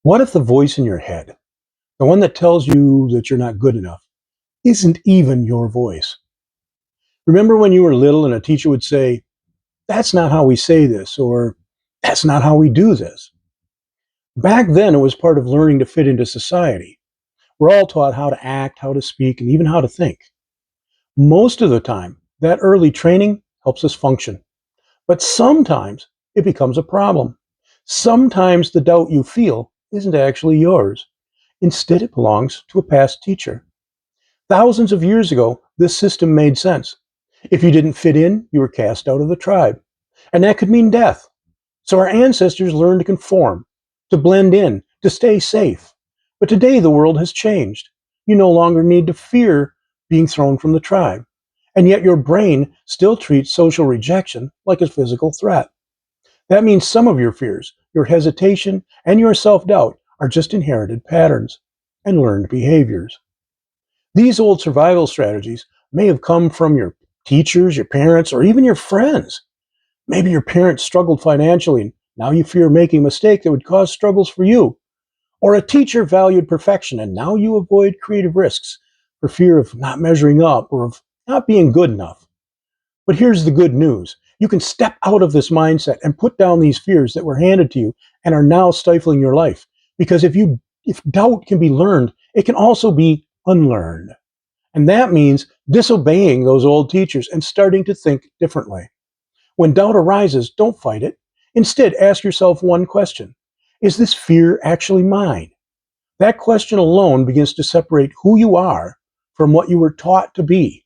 What if the voice in your head, the one that tells you that you're not good enough, isn't even your voice? Remember when you were little and a teacher would say, "That's not how we say this," or "That's not how we do this"? Back then, it was part of learning to fit into society. We're all taught how to act, how to speak, and even how to think. Most of the time, that early training helps us function. But sometimes it becomes a problem. Sometimes the doubt you feel isn't actually yours. Instead, it belongs to a past teacher. Thousands of years ago, this system made sense. If you didn't fit in, you were cast out of the tribe. And that could mean death. So our ancestors learned to conform, to blend in, to stay safe. But today the world has changed. You no longer need to fear being thrown from the tribe. And yet your brain still treats social rejection like a physical threat. That means some of your fears, your hesitation, and your self doubt are just inherited patterns and learned behaviors. These old survival strategies may have come from your teachers, your parents, or even your friends. Maybe your parents struggled financially and now you fear making a mistake that would cause struggles for you. Or a teacher valued perfection and now you avoid creative risks for fear of not measuring up or of not being good enough. But here's the good news. You can step out of this mindset and put down these fears that were handed to you and are now stifling your life. Because if doubt can be learned, it can also be unlearned. And that means disobeying those old teachers and starting to think differently. When doubt arises, don't fight it. Instead, ask yourself one question. Is this fear actually mine? That question alone begins to separate who you are from what you were taught to be.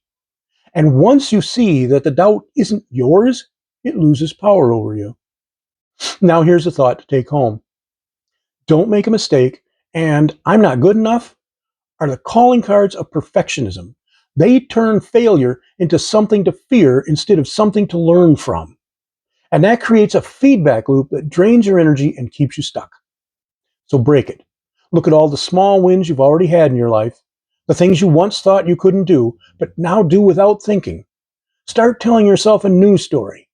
And once you see that the doubt isn't yours, it loses power over you. Now, here's a thought to take home. Don't make a mistake, and I'm not good enough are the calling cards of perfectionism. They turn failure into something to fear instead of something to learn from. And that creates a feedback loop that drains your energy and keeps you stuck. So break it. Look at all the small wins you've already had in your life, the things you once thought you couldn't do, but now do without thinking. Start telling yourself a new story.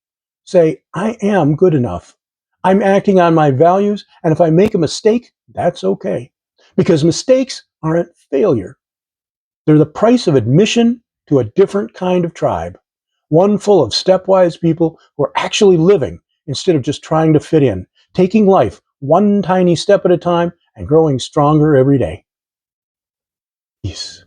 Say, I am good enough. I'm acting on my values, and if I make a mistake, that's okay. Because mistakes aren't failure. They're the price of admission to a different kind of tribe, one full of stepwise people who are actually living instead of just trying to fit in, taking life one tiny step at a time and growing stronger every day. Peace.